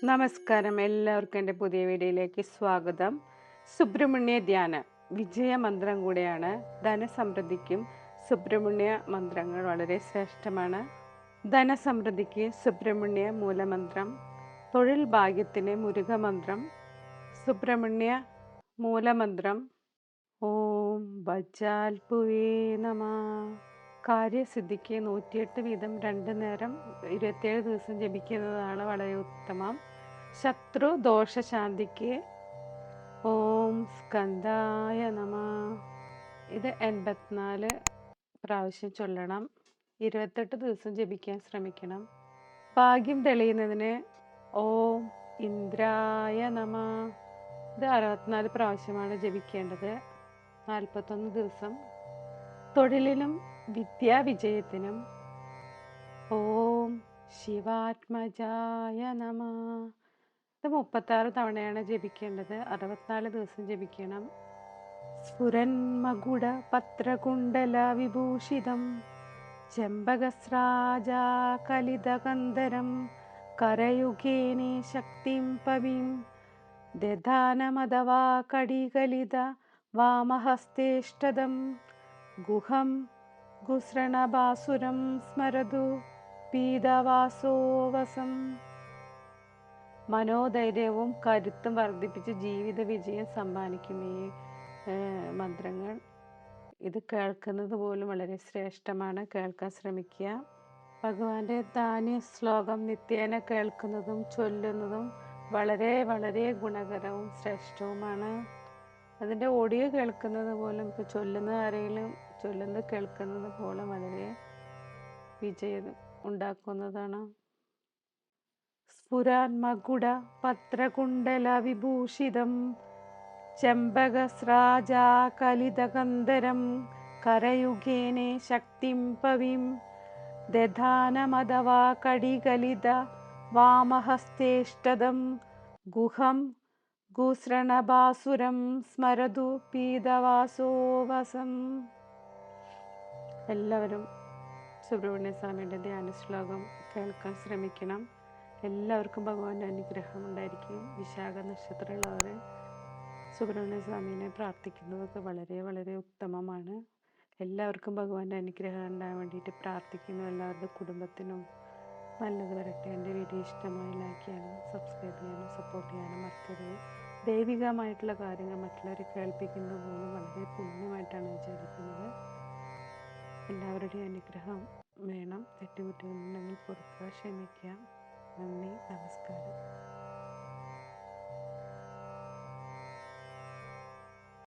നമസ്കാരം, എല്ലാവർക്കും എൻ്റെ പുതിയ വീഡിയോയിലേക്ക് സ്വാഗതം. സുബ്രഹ്മണ്യ ധ്യാന വിജയമന്ത്രം കൂടെയാണ്. ധനസമൃദ്ധിക്കും സുബ്രഹ്മണ്യ മന്ത്രങ്ങൾ വളരെ ശ്രേഷ്ഠമാണ്. ധനസമൃദ്ധിക്ക് സുബ്രഹ്മണ്യ മൂലമന്ത്രം, തൊഴിൽ ഭാഗ്യത്തിന് മുരുകമന്ത്രം. സുബ്രഹ്മണ്യ മൂലമന്ത്രം: ഓം വജ്ജാൽപുവേ നമ. കാര്യസിദ്ധിക്ക് 108 വീതം 2 നേരം 27 ദിവസം ജപിക്കുന്നതാണ് വളരെ ഉത്തമം. ശത്രു ദോഷശാന്തിക്ക് ഓം സ്കന്ധായ നമ. ഇത് 84 പ്രാവശ്യം ചൊല്ലണം. 28 ദിവസം ജപിക്കാൻ ശ്രമിക്കണം. ഭാഗ്യം തെളിയുന്നതിന് ഓം ഇന്ദ്രായ നമ. ഇത് 64 പ്രാവശ്യമാണ് ജപിക്കേണ്ടത്. 41 ദിവസം. തൊഴിലിനും വിദ്യാവിജയത്തിനും ഓം ശിവാത്മജായ നമ. ഇത് 36 തവണയാണ് ജപിക്കേണ്ടത്. 64 ദിവസം ജപിക്കണം. സ്ഫുരന്മകുട പത്രകുണ്ടല വിഭൂഷിതം ചെമ്പകസ്രാജാകലിതകന്ധരം കരയുഗേനേ ശക്തിം പവിം ദധാനമഥവാ കടികലിത വാമഹസ്തേഷ്ടദം ഗുഹം ഗുസൃണഭാസുരം സ്മരതു പീതവാസോവസം. മനോധൈര്യവും കരുത്തും വർദ്ധിപ്പിച്ച് ജീവിത വിജയം സമ്മാനിക്കും ഈ മന്ത്രങ്ങൾ. ഇത് കേൾക്കുന്നത് പോലും വളരെ ശ്രേഷ്ഠമാണ്. കേൾക്കാൻ ശ്രമിക്കുക. ഭഗവാന്റെ ധാന്യ ശ്ലോകം നിത്യേന കേൾക്കുന്നതും ചൊല്ലുന്നതും വളരെ വളരെ ഗുണകരവും ശ്രേഷ്ഠവുമാണ്. അതിൻ്റെ ഓഡിയോ കേൾക്കുന്നത് പോലും, ഇപ്പോൾ ചൊല്ലുന്ന ആരെങ്കിലും ചൊല്ലുന്നത് കേൾക്കുന്നത് പോലെ വളരെ വിജയം ഉണ്ടാക്കുന്നതാണ്. സ്ഫുരാന്മകുട പത്രകുണ്ടല വിഭൂഷിതം ചെമ്പകസ്രാജാകലിതകന്ധരം കരയുഗേനേ ശക്തിം പവിം ദധാനമഥവാ കടികലിത വാമഹസ്തേഷ്ടദം ഗുഹം ഗുസൃണഭാസുരം സ്മരതു പീതവാസോവസം. എല്ലാവരും സുബ്രഹ്മണ്യ സ്വാമിയുടെ ധ്യാന ശ്ലോകം കേൾക്കാൻ ശ്രമിക്കണം. എല്ലാവർക്കും ഭഗവാന്റെ അനുഗ്രഹം ഉണ്ടായിരിക്കും. വിശാഖ നക്ഷത്രമുള്ളവർ സുബ്രഹ്മണ്യ സ്വാമിനെ പ്രാർത്ഥിക്കുന്നതൊക്കെ വളരെ വളരെ ഉത്തമമാണ്. എല്ലാവർക്കും ഭഗവാന്റെ അനുഗ്രഹം ഉണ്ടാകാൻ വേണ്ടിയിട്ട് പ്രാർത്ഥിക്കുന്നു. എല്ലാവരുടെ കുടുംബത്തിനും നല്ലത് വരട്ടെ. എൻ്റെ വീഡിയോ ഇഷ്ടമായി ലൈക്ക് ചെയ്യാനും സബ്സ്ക്രൈബ് ചെയ്യാനും സപ്പോർട്ട് ചെയ്യാനും മറക്കരുത്. ദൈവികമായിട്ടുള്ള കാര്യങ്ങൾ മറ്റുള്ളവരെ കേൾപ്പിക്കുന്നത് പോലും വളരെ പുണ്യമായിട്ടാണ് വിചാരിക്കുന്നത്. എല്ലാവരുടെയും അനുഗ്രഹം വേണം. തെറ്റുകുറ്റങ്ങളുണ്ടെങ്കിൽ പൊറുക്കുക, ക്ഷമിക്കുക. നന്ദി, നമസ്കാരം.